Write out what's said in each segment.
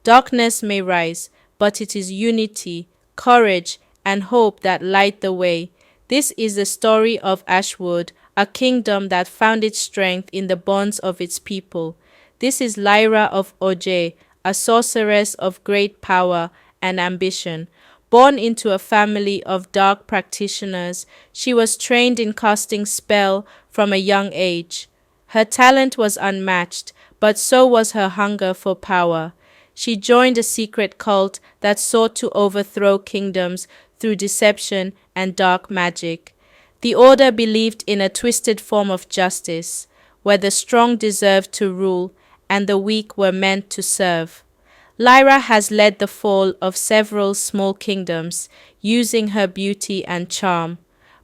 Darkness may rise, but it is unity, courage, and hope that light the way. This is the story of Ashwood, a kingdom that found its strength in the bonds of its people. This is Lyra of Oje, a sorceress of great power and ambition. Born into a family of dark practitioners, she was trained in casting spell from a young age. Her talent was unmatched, but so was her hunger for power. She joined a secret cult that sought to overthrow kingdoms through deception and dark magic. The order believed in a twisted form of justice, where the strong deserved to rule and the weak were meant to serve. Lyra has led the fall of several small kingdoms, using her beauty and charm.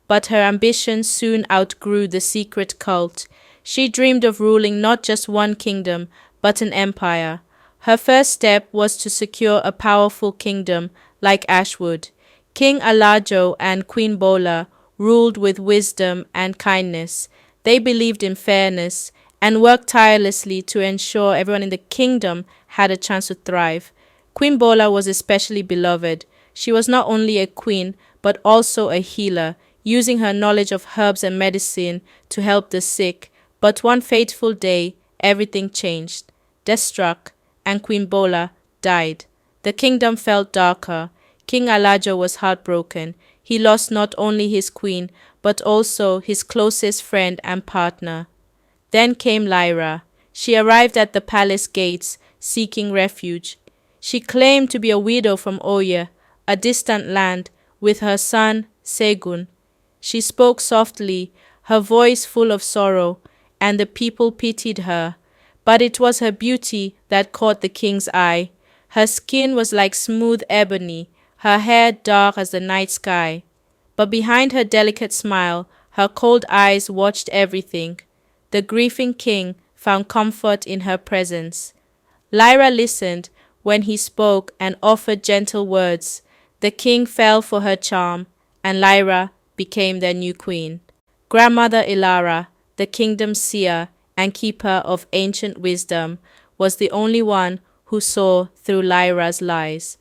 But her ambition soon outgrew the secret cult. She dreamed of ruling not just one kingdom, but an empire. Her first step was to secure a powerful kingdom like Ashwood. King Alajo and Queen Bola ruled with wisdom and kindness. They believed in fairness and worked tirelessly to ensure everyone in the kingdom had a chance to thrive. Queen Bola was especially beloved. She was not only a queen, but also a healer, using her knowledge of herbs and medicine to help the sick. But one fateful day, everything changed. Death struck, and Queen Bola died. The kingdom felt darker. King Alajo was heartbroken. He lost not only his queen, but also his closest friend and partner. Then came Lyra. She arrived at the palace gates, seeking refuge. She claimed to be a widow from Oye, a distant land, with her son, Segun. She spoke softly, her voice full of sorrow, and the people pitied her. But it was her beauty that caught the king's eye. Her skin was like smooth ebony, her hair dark as the night sky. But behind her delicate smile, her cold eyes watched everything. The grieving king found comfort in her presence. Lyra listened when he spoke and offered gentle words. The king fell for her charm, and Lyra became their new queen. Grandmother Ilara, the kingdom's seer and keeper of ancient wisdom, was the only one who saw through Lyra's lies.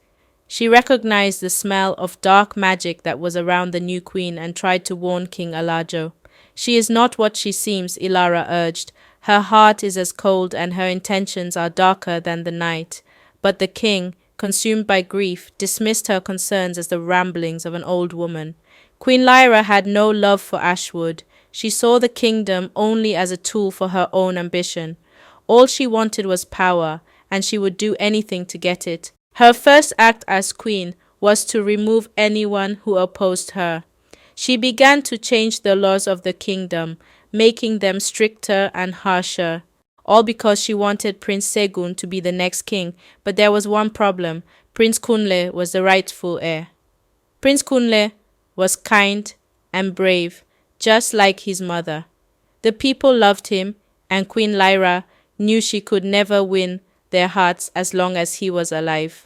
She recognized the smell of dark magic that was around the new queen and tried to warn King Alajo. She is not what she seems, Ilara urged. Her heart is as cold and her intentions are darker than the night. But the king, consumed by grief, dismissed her concerns as the ramblings of an old woman. Queen Lyra had no love for Ashwood. She saw the kingdom only as a tool for her own ambition. All she wanted was power, and she would do anything to get it. Her first act as queen was to remove anyone who opposed her. She began to change the laws of the kingdom, making them stricter and harsher, all because she wanted Prince Segun to be the next king. But there was one problem. Prince Kunle was the rightful heir. Prince Kunle was kind and brave, just like his mother. The people loved him, and Queen Lyra knew she could never win their hearts as long as he was alive.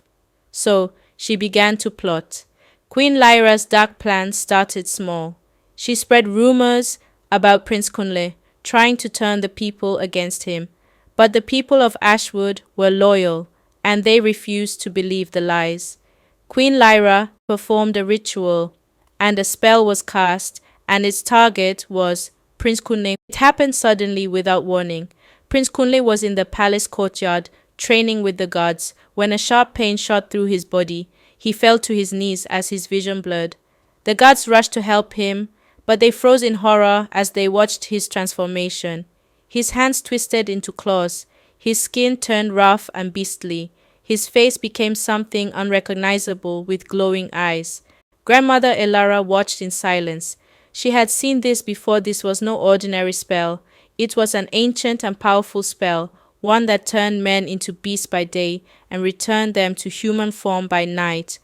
So she began to plot. Queen Lyra's dark plans started small. She spread rumors about Prince Kunle, trying to turn the people against him. But the people of Ashwood were loyal, and they refused to believe the lies. Queen Lyra performed a ritual, and a spell was cast, and its target was Prince Kunle. It happened suddenly without warning. Prince Kunle was in the palace courtyard, training with the guards, when a sharp pain shot through his body. He fell to his knees as his vision blurred. The guards rushed to help him, but they froze in horror as they watched his transformation. His hands twisted into claws. His skin turned rough and beastly. His face became something unrecognizable with glowing eyes. Grandmother Elara watched in silence. She had seen this before. This was no ordinary spell. It was an ancient and powerful spell, one that turned men into beasts by day and returned them to human form by night.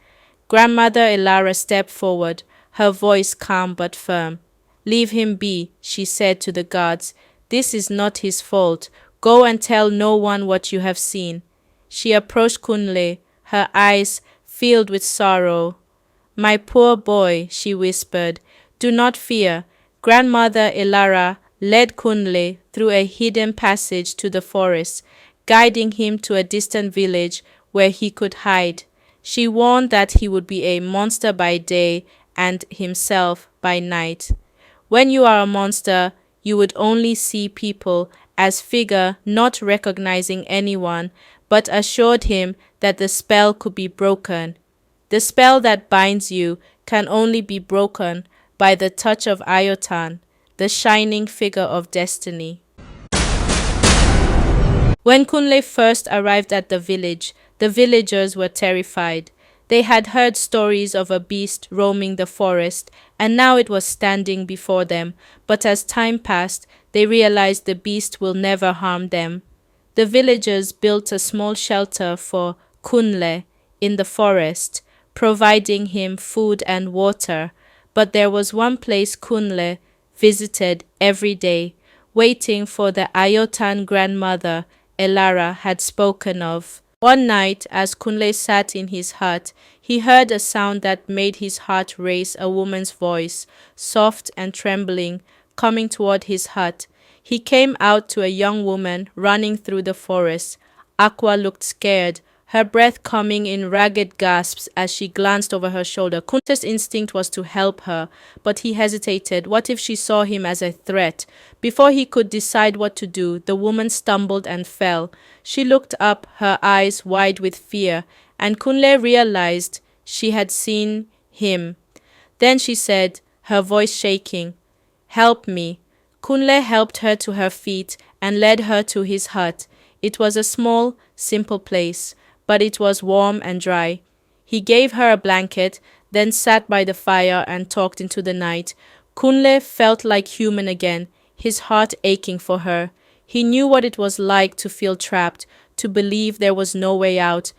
Grandmother Elara stepped forward, her voice calm but firm. "Leave him be," she said to the guards. "This is not his fault. Go and tell no one what you have seen." She approached Kunle, her eyes filled with sorrow. "My poor boy," she whispered, "do not fear." Grandmother Elara led Kunle through a hidden passage to the forest, guiding him to a distant village where he could hide. She warned that he would be a monster by day and himself by night. When you are a monster, you would only see people as figure, not recognizing anyone, but assured him that the spell could be broken. The spell that binds you can only be broken by the touch of Ayotan, the shining figure of destiny. When Kunle first arrived at the villagers were terrified. They had heard stories of a beast roaming the forest, and now it was standing before them, but as time passed, they realized the beast will never harm them. The villagers built a small shelter for Kunle in the forest, providing him food and water, but there was one place Kunle visited every day, waiting for the Ayotan grandmother Elara had spoken of. One night, as Kunle sat in his hut, he heard a sound that made his heart race, a woman's voice, soft and trembling, coming toward his hut. He came out to a young woman running through the forest. Akua looked scared, her breath coming in ragged gasps as she glanced over her shoulder. Kunle's instinct was to help her, but he hesitated. What if she saw him as a threat? Before he could decide what to do, the woman stumbled and fell. She looked up, her eyes wide with fear, and Kunle realized she had seen him. Then she said, her voice shaking, "Help me." Kunle helped her to her feet and led her to his hut. It was a small, simple place, but it was warm and dry. He gave her a blanket, then sat by the fire and talked into the night. Kunle felt like human again, his heart aching for her. He knew what it was like to feel trapped, to believe there was no way out.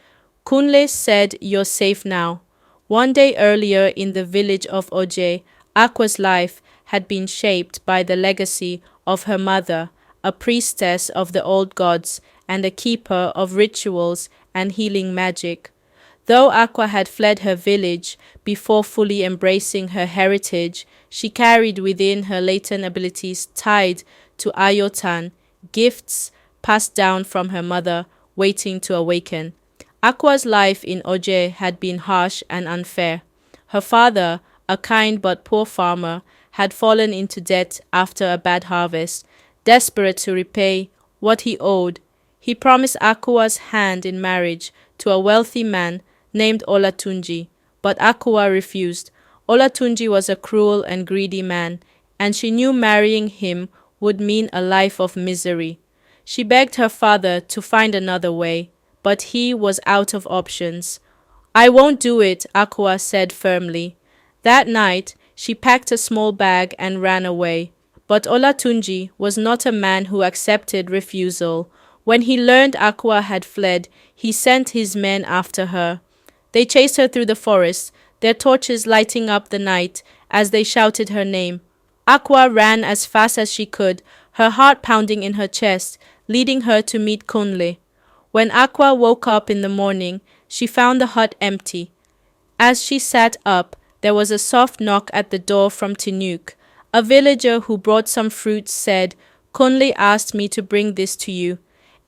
Kunle said, "You're safe now." One day earlier in the village of Oje, Aqua's life had been shaped by the legacy of her mother, a priestess of the old gods and a keeper of rituals and healing magic. Though Aqua had fled her village before fully embracing her heritage, she carried within her latent abilities tied to Ayotan, gifts passed down from her mother, waiting to awaken. Aqua's life in Oje had been harsh and unfair. Her father, a kind but poor farmer, had fallen into debt after a bad harvest. Desperate to repay what he owed, he promised Akua's hand in marriage to a wealthy man named Olatunji, but Akua refused. Olatunji was a cruel and greedy man, and she knew marrying him would mean a life of misery. She begged her father to find another way, but he was out of options. "I won't do it," Akua said firmly. That night, she packed a small bag and ran away. But Olatunji was not a man who accepted refusal. When he learned Akua had fled, he sent his men after her. They chased her through the forest, their torches lighting up the night as they shouted her name. Akua ran as fast as she could, her heart pounding in her chest, leading her to meet Kunle. When Akua woke up in the morning, she found the hut empty. As she sat up, there was a soft knock at the door from Tinuk. A villager who brought some fruits said, "Kunle asked me to bring this to you,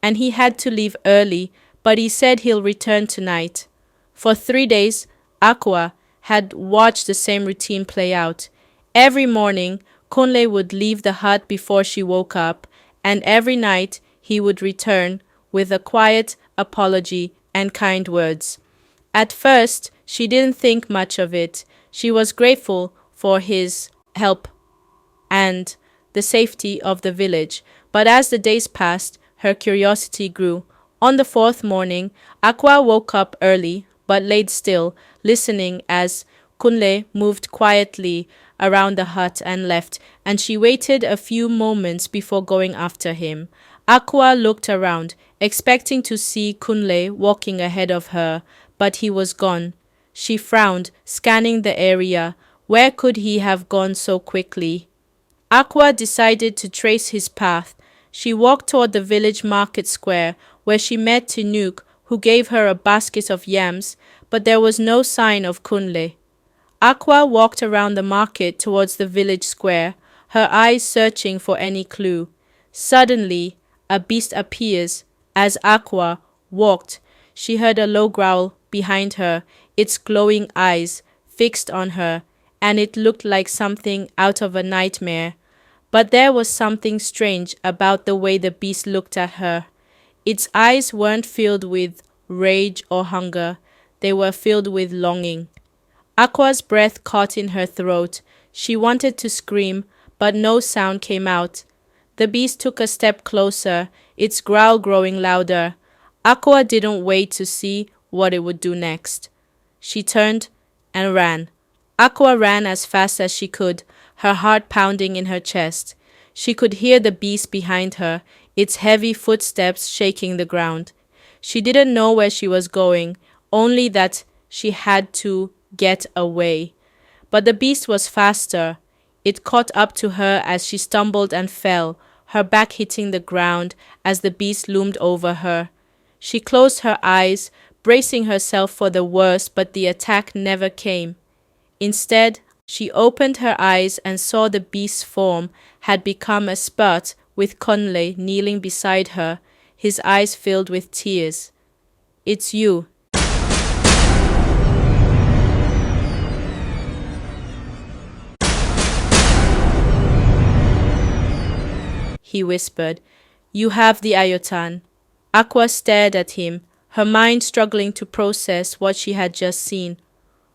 and he had to leave early, but he said he'll return tonight." For 3 days, Akua had watched the same routine play out. Every morning, Kunle would leave the hut before she woke up, and every night he would return with a quiet apology and kind words. At first, she didn't think much of it. She was grateful for his help and the safety of the village, but as the days passed, her curiosity grew. On the 4th morning, Akua woke up early, but laid still, listening as Kunle moved quietly around the hut and left, and she waited a few moments before going after him. Akua looked around, expecting to see Kunle walking ahead of her, but he was gone. She frowned, scanning the area. Where could he have gone so quickly? Akua decided to trace his path. She walked toward the village market square, where she met Tinuk, who gave her a basket of yams, but there was no sign of Kunle. Akua walked around the market towards the village square, her eyes searching for any clue. Suddenly, a beast appears. As Akua walked, She heard a low growl behind her, its glowing eyes fixed on her, and it looked like something out of a nightmare. But there was something strange about the way the beast looked at her. Its eyes weren't filled with rage or hunger, they were filled with longing. Aqua's breath caught in her throat. She wanted to scream, but no sound came out. The beast took a step closer, its growl growing louder. Aqua didn't wait to see what it would do next. She turned and ran. Aqua ran as fast as she could, her heart pounding in her chest. She could hear the beast behind her, its heavy footsteps shaking the ground. She didn't know where she was going, only that she had to get away. But the beast was faster. It caught up to her as she stumbled and fell, her back hitting the ground as the beast loomed over her. She closed her eyes, bracing herself for the worst, but the attack never came. Instead, she opened her eyes and saw the beast's form had become a spot, with Kunle kneeling beside her, his eyes filled with tears. "It's you," he whispered. "You have the Ayotan." Aqua stared at him, her mind struggling to process what she had just seen.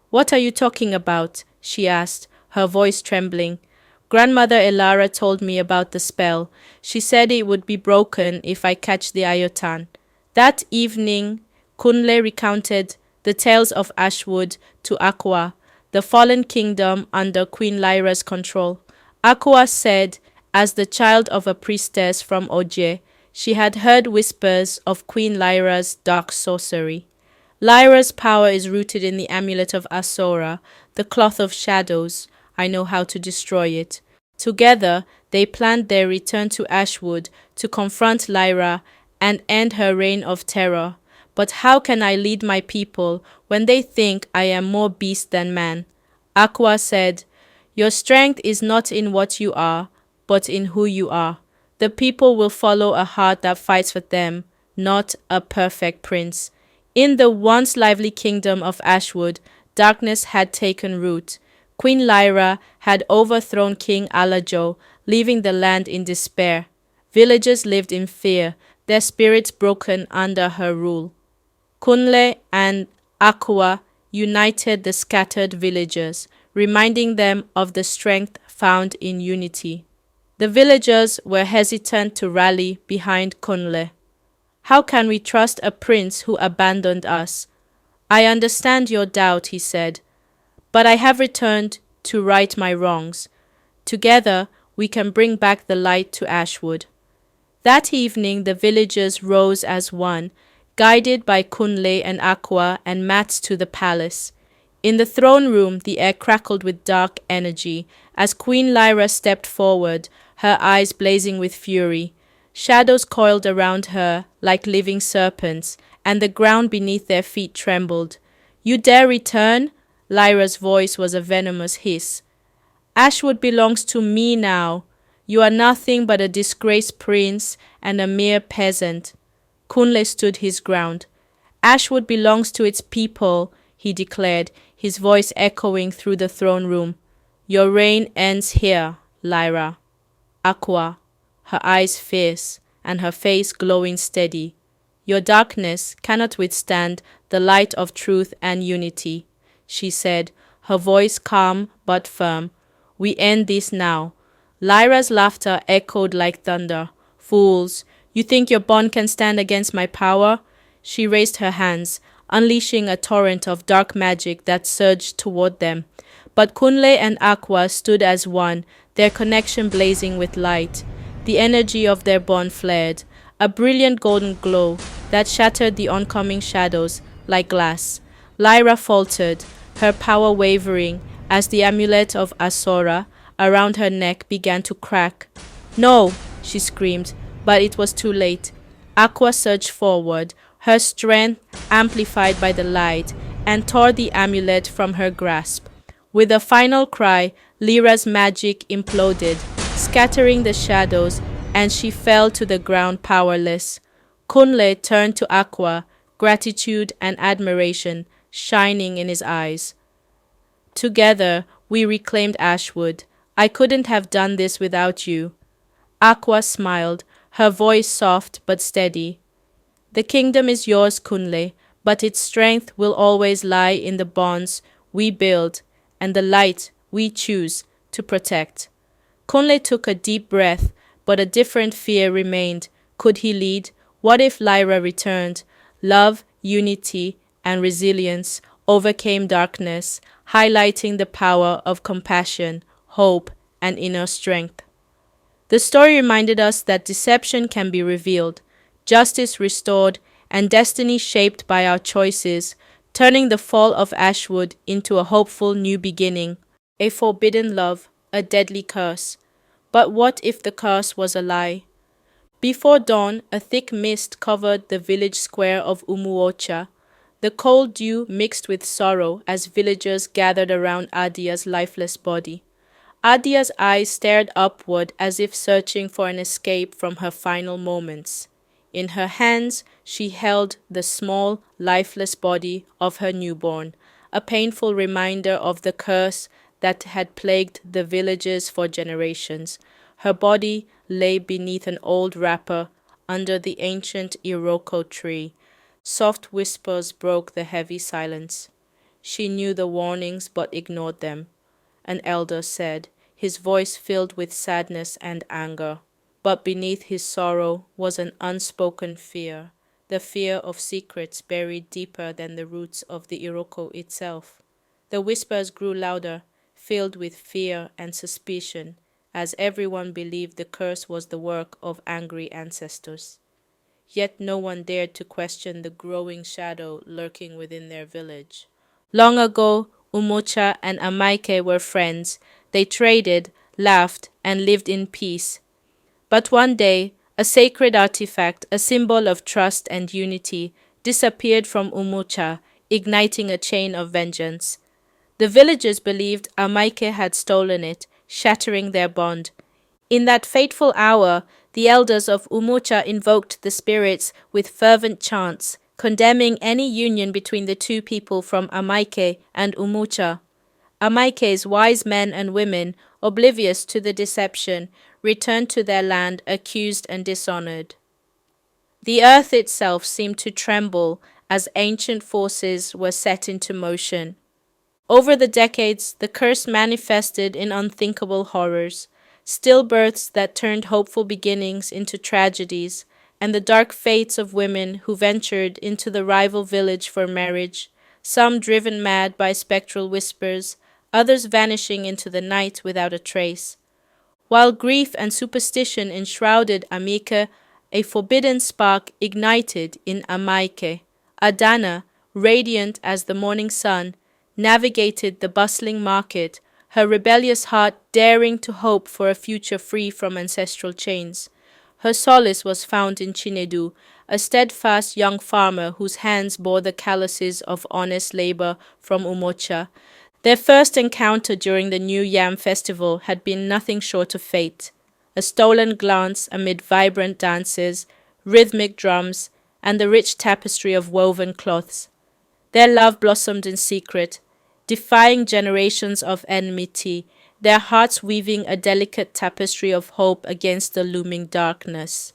"What are you talking about?" she asked, her voice trembling. "Grandmother Elara told me about the spell. She said it would be broken if I catch the Ayotan." That evening, Kunle recounted the tales of Ashwood to Akua, the fallen kingdom under Queen Lyra's control. Akua said, as the child of a priestess from Oje, she had heard whispers of Queen Lyra's dark sorcery. Lyra's power is rooted in the amulet of Asora, the cloth of shadows. I know how to destroy it. Together, they planned their return to Ashwood to confront Lyra and end her reign of terror. But how can I lead my people when they think I am more beast than man? Aqua said, "Your strength is not in what you are, but in who you are. The people will follow a heart that fights for them, not a perfect prince." In the once lively kingdom of Ashwood, darkness had taken root. Queen Lyra had overthrown King Alajo, leaving the land in despair. Villagers lived in fear, their spirits broken under her rule. Kunle and Akua united the scattered villagers, reminding them of the strength found in unity. The villagers were hesitant to rally behind Kunle. "How can we trust a prince who abandoned us?" "I understand your doubt," he said, "but I have returned to right my wrongs. Together, we can bring back the light to Ashwood." That evening, the villagers rose as one, guided by Kunle and Akua, and marched to the palace. In the throne room, the air crackled with dark energy as Queen Lyra stepped forward, her eyes blazing with fury. Shadows coiled around her like living serpents, and the ground beneath their feet trembled. "You dare return?" Lyra's voice was a venomous hiss. "Ashwood belongs to me now. You are nothing but a disgraced prince and a mere peasant." Kunle stood his ground. "Ashwood belongs to its people," he declared, his voice echoing through the throne room. "Your reign ends here, Lyra." Aqua, her eyes fierce and her face glowing steady. "Your darkness cannot withstand the light of truth and unity," she said, her voice calm but firm. "We end this now." Lyra's laughter echoed like thunder. "Fools, you think your bond can stand against my power?" She raised her hands, unleashing a torrent of dark magic that surged toward them. But Kunle and Akua stood as one, their connection blazing with light. The energy of their bond flared, a brilliant golden glow that shattered the oncoming shadows like glass. Lyra faltered, her power wavering as the amulet of Asora around her neck began to crack. "No!" she screamed, but it was too late. Aqua surged forward, her strength amplified by the light, and tore the amulet from her grasp. With a final cry, Lyra's magic imploded, scattering the shadows, and she fell to the ground powerless. Kunle turned to Aqua, gratitude, and admiration shining in his eyes. Together, we reclaimed Ashwood. I couldn't have done this without you. Aqua smiled, her voice soft but steady. The kingdom is yours, Kunle, but its strength will always lie in the bonds we build and the light we choose to protect. Kunle took a deep breath, but a different fear remained. Could he lead? What if Lyra returned? Love, unity, and resilience overcame darkness, highlighting the power of compassion, hope, and inner strength. The story reminded us that deception can be revealed, justice restored, and destiny shaped by our choices, turning the fall of Ashwood into a hopeful new beginning, a forbidden love, a deadly curse. But what if the curse was a lie? Before dawn, a thick mist covered the village square of Umuocha. The cold dew mixed with sorrow as villagers gathered around Adia's lifeless body. Adia's eyes stared upward as if searching for an escape from her final moments. In her hands, she held the small, lifeless body of her newborn, a painful reminder of the curse that had plagued the villages for generations. Her body lay beneath an old wrapper under the ancient Iroko tree. Soft whispers broke the heavy silence. She knew the warnings but ignored them. An elder said, his voice filled with sadness and anger. But beneath his sorrow was an unspoken fear, the fear of secrets buried deeper than the roots of the Iroko itself. The whispers grew louder, filled with fear and suspicion, as everyone believed the curse was the work of angry ancestors. Yet no one dared to question the growing shadow lurking within their village. Long ago, Umocha and Amaike were friends. They traded, laughed, and lived in peace. But one day, a sacred artifact, a symbol of trust and unity, disappeared from Umocha, igniting a chain of vengeance. The villagers believed Amaike had stolen it, shattering their bond. In that fateful hour, the elders of Umocha invoked the spirits with fervent chants, condemning any union between the two people from Amaike and Umocha. Amaike's wise men and women, oblivious to the deception, returned to their land accused and dishonored. The earth itself seemed to tremble as ancient forces were set into motion. Over the decades, the curse manifested in unthinkable horrors, stillbirths that turned hopeful beginnings into tragedies, and the dark fates of women who ventured into the rival village for marriage, some driven mad by spectral whispers, others vanishing into the night without a trace. While grief and superstition enshrouded Amika, a forbidden spark ignited in Amaike. Adana, radiant as the morning sun, navigated the bustling market, her rebellious heart daring to hope for a future free from ancestral chains. Her solace was found in Chinedu, a steadfast young farmer whose hands bore the calluses of honest labor from Umocha. Their first encounter during the New Yam Festival had been nothing short of fate. A stolen glance amid vibrant dances, rhythmic drums, and the rich tapestry of woven cloths. Their love blossomed in secret, defying generations of enmity, their hearts weaving a delicate tapestry of hope against the looming darkness.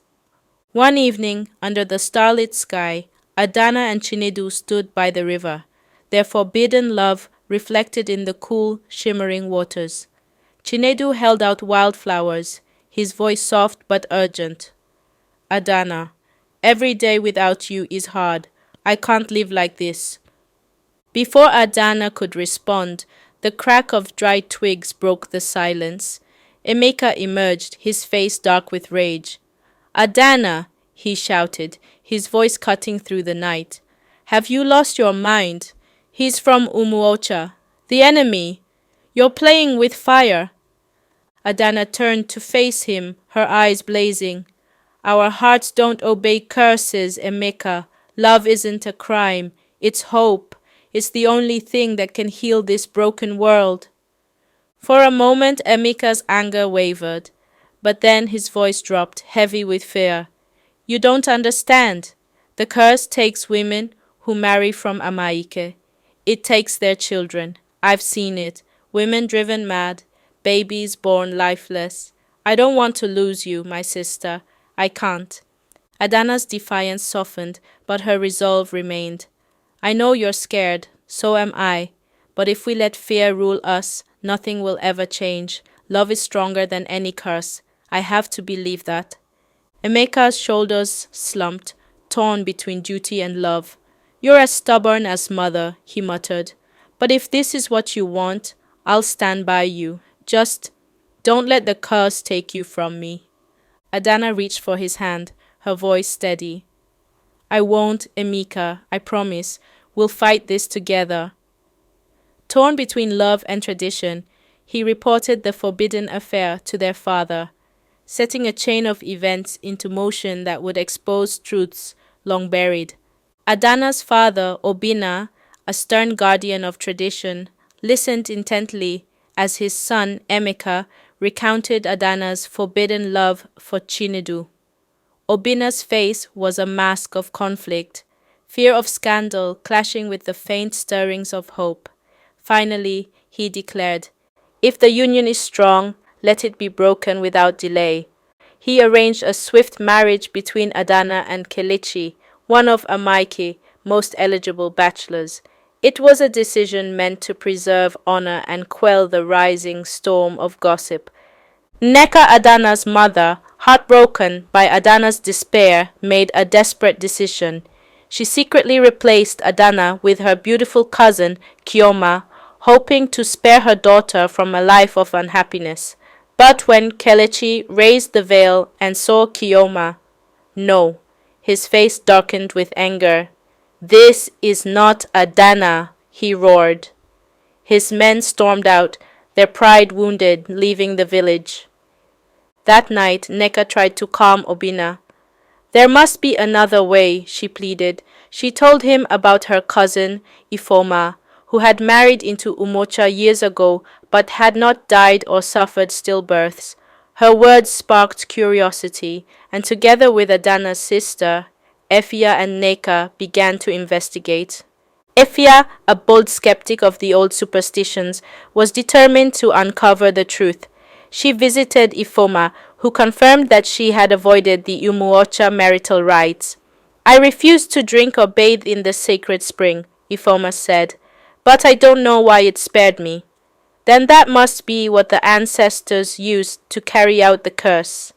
One evening, under the starlit sky, Adana and Chinedu stood by the river, their forbidden love reflected in the cool, shimmering waters. Chinedu held out wildflowers, his voice soft but urgent. Adana, every day without you is hard. I can't live like this. Before Adana could respond, the crack of dry twigs broke the silence. Emeka emerged, his face dark with rage. Adana, he shouted, his voice cutting through the night. Have you lost your mind? He's from Umuocha, the enemy. You're playing with fire. Adana turned to face him, her eyes blazing. Our hearts don't obey curses, Emeka. Love isn't a crime. It's hope. It's the only thing that can heal this broken world. For a moment, Emeka's anger wavered, but then his voice dropped, heavy with fear. You don't understand. The curse takes women who marry from Amaike. It takes their children. I've seen it. Women driven mad, babies born lifeless. I don't want to lose you, my sister. I can't. Adana's defiance softened, but her resolve remained. I know you're scared, so am I. But if we let fear rule us, nothing will ever change. Love is stronger than any curse. I have to believe that. Emeka's shoulders slumped, torn between duty and love. You're as stubborn as mother, he muttered. But if this is what you want, I'll stand by you. Just don't let the curse take you from me. Adana reached for his hand, her voice steady. I won't, Emeka, I promise. We'll fight this together. Torn between love and tradition, he reported the forbidden affair to their father, setting a chain of events into motion that would expose truths long buried. Adana's father, Obinna, a stern guardian of tradition, listened intently as his son, Emeka, recounted Adana's forbidden love for Chinedu. Obinna's face was a mask of conflict, fear of scandal clashing with the faint stirrings of hope. Finally, he declared, if the union is strong, let it be broken without delay. He arranged a swift marriage between Adana and Kelechi, one of Amaike's most eligible bachelors. It was a decision meant to preserve honor and quell the rising storm of gossip. Nneka Adana's mother, heartbroken by Adana's despair, made a desperate decision. She secretly replaced Adana with her beautiful cousin, Kioma, hoping to spare her daughter from a life of unhappiness. But when Kelechi raised the veil and saw Kioma, no, his face darkened with anger. This is not Adana, he roared. His men stormed out, their pride wounded, leaving the village. That night, Nneka tried to calm Obinna. There must be another way, she pleaded. She told him about her cousin, Ifoma, who had married into Umocha years ago but had not died or suffered stillbirths. Her words sparked curiosity, and together with Adana's sister, Efia and Nneka began to investigate. Efia, a bold skeptic of the old superstitions, was determined to uncover the truth. She visited Ifoma, who confirmed that she had avoided the Umuocha marital rites. I refuse to drink or bathe in the sacred spring, Ifoma said, but I don't know why it spared me. Then that must be what the ancestors used to carry out the curse.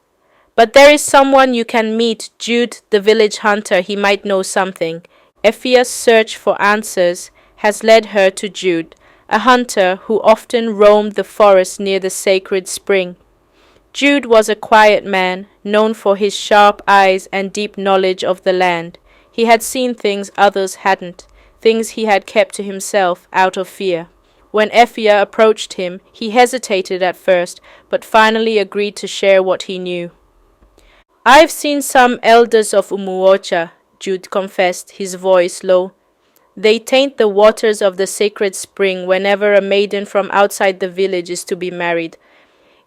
But there is someone you can meet, Jude, the village hunter. He might know something. Efia's search for answers has led her to Jude, a hunter who often roamed the forest near the sacred spring. Jude was a quiet man, known for his sharp eyes and deep knowledge of the land. He had seen things others hadn't, things he had kept to himself out of fear. When Efia approached him, he hesitated at first, but finally agreed to share what he knew. I've seen some elders of Umuocha, Jude confessed, his voice low. They taint the waters of the sacred spring whenever a maiden from outside the village is to be married.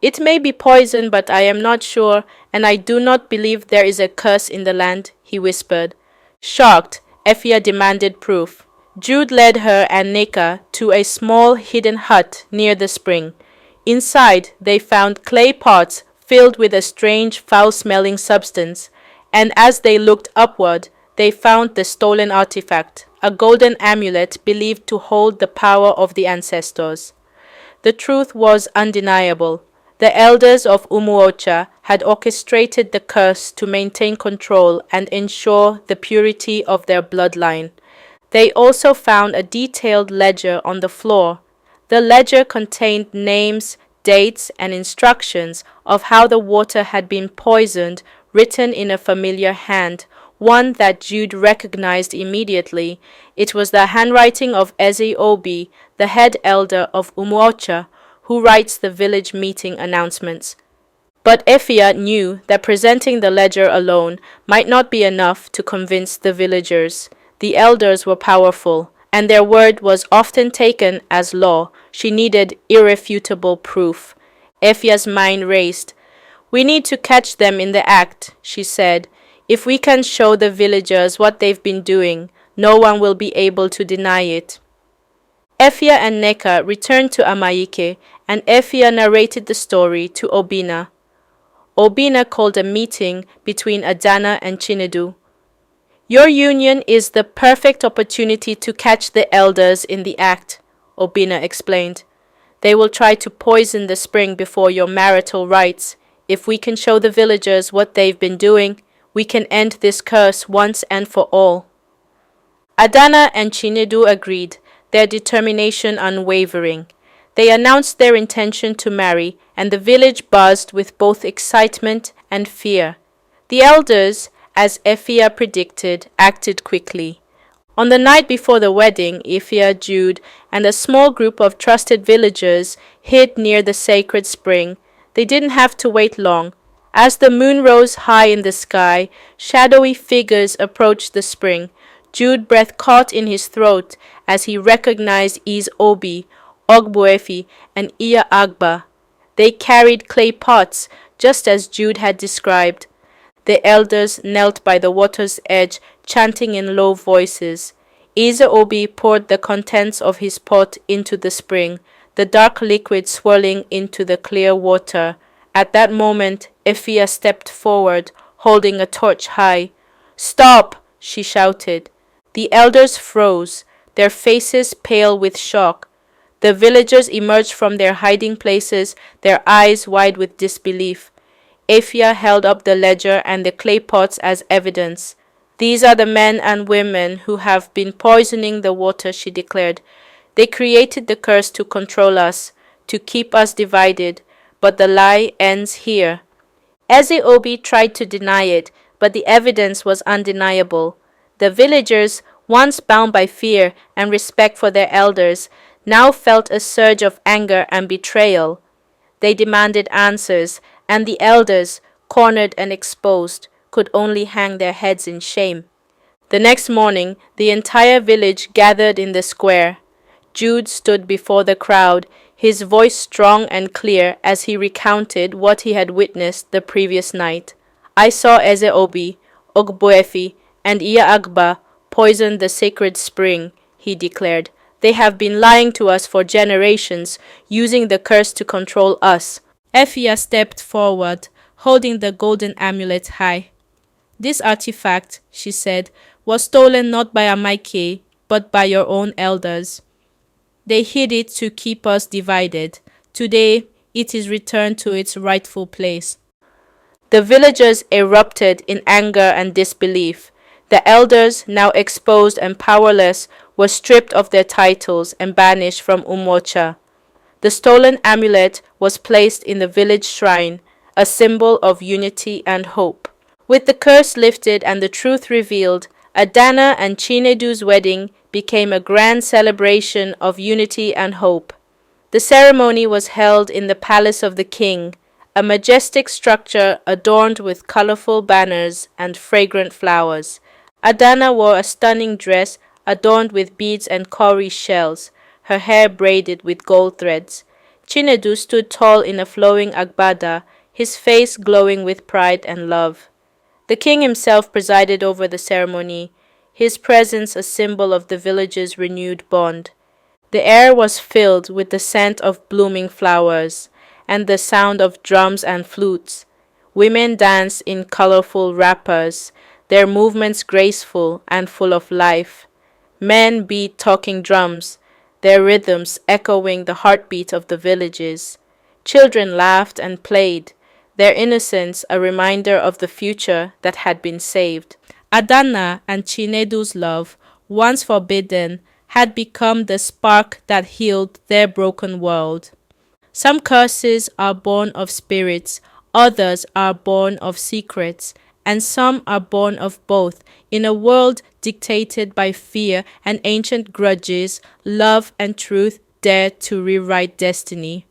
It may be poison, but I am not sure, and I do not believe there is a curse in the land, he whispered. Shocked, Efia demanded proof. Jude led her and Nneka to a small hidden hut near the spring. Inside, they found clay pots filled with a strange, foul-smelling substance, and as they looked upward, they found the stolen artifact, a golden amulet believed to hold the power of the ancestors. The truth was undeniable. The elders of Umuocha had orchestrated the curse to maintain control and ensure the purity of their bloodline. They also found a detailed ledger on the floor. The ledger contained names, dates, and instructions of how the water had been poisoned, written in a familiar hand, one that Jude recognized immediately. It was the handwriting of Eze Obi, the head elder of Umuocha, who writes the village meeting announcements. But Efia knew that presenting the ledger alone might not be enough to convince the villagers. The elders were powerful, and their word was often taken as law. She needed irrefutable proof. Efia's mind raced. We need to catch them in the act, she said. If we can show the villagers what they've been doing, no one will be able to deny it. Efia and Neka returned to Amayike, and Efia narrated the story to Obina. Obina called a meeting between Adana and Chinedu. Your union is the perfect opportunity to catch the elders in the act, Obina explained. They will try to poison the spring before your marital rites. If we can show the villagers what they've been doing, we can end this curse once and for all. Adana and Chinedu agreed, their determination unwavering. They announced their intention to marry, and the village buzzed with both excitement and fear. The elders, as Efia predicted, acted quickly. On the night before the wedding, Efia, Jude, and a small group of trusted villagers hid near the sacred spring. They didn't have to wait long. As the moon rose high in the sky, shadowy figures approached the spring. Jude's breath caught in his throat as he recognized Is Obi, Ogbuefi, and Iya Agba. They carried clay pots, just as Jude had described. The elders knelt by the water's edge, chanting in low voices. Isa Obi poured the contents of his pot into the spring, the dark liquid swirling into the clear water. At that moment, Efia stepped forward, holding a torch high. "Stop!" she shouted. The elders froze, their faces pale with shock. The villagers emerged from their hiding places, their eyes wide with disbelief. Efia held up the ledger and the clay pots as evidence. "These are the men and women who have been poisoning the water," she declared. "They created the curse to control us, to keep us divided, but the lie ends here." Eze Obi tried to deny it, but the evidence was undeniable. The villagers, once bound by fear and respect for their elders, now felt a surge of anger and betrayal. They demanded answers, and the elders, cornered and exposed, could only hang their heads in shame. The next morning, the entire village gathered in the square. Jude stood before the crowd, his voice strong and clear as he recounted what he had witnessed the previous night. "I saw Eze Obi, Ogbuefi, and Iya Agba poison the sacred spring," he declared. "They have been lying to us for generations, using the curse to control us." Efia stepped forward, holding the golden amulet high. "This artifact," she said, "was stolen not by Amaike, but by your own elders. They hid it to keep us divided. Today, it is returned to its rightful place." The villagers erupted in anger and disbelief. The elders, now exposed and powerless, were stripped of their titles and banished from Umocha. The stolen amulet was placed in the village shrine, a symbol of unity and hope. With the curse lifted and the truth revealed, Adana and Chinedu's wedding became a grand celebration of unity and hope. The ceremony was held in the palace of the king, a majestic structure adorned with colorful banners and fragrant flowers. Adana wore a stunning dress adorned with beads and cowrie shells, her hair braided with gold threads. Chinedu stood tall in a flowing agbada, his face glowing with pride and love. The king himself presided over the ceremony, his presence a symbol of the village's renewed bond. The air was filled with the scent of blooming flowers and the sound of drums and flutes. Women danced in colorful wrappers, their movements graceful and full of life. Men beat talking drums, their rhythms echoing the heartbeat of the villages. Children laughed and played, their innocence a reminder of the future that had been saved. Adana and Chinedu's love, once forbidden, had become the spark that healed their broken world. Some curses are born of spirits, others are born of secrets, and some are born of both. In a world dictated by fear and ancient grudges, love and truth dare to rewrite destiny.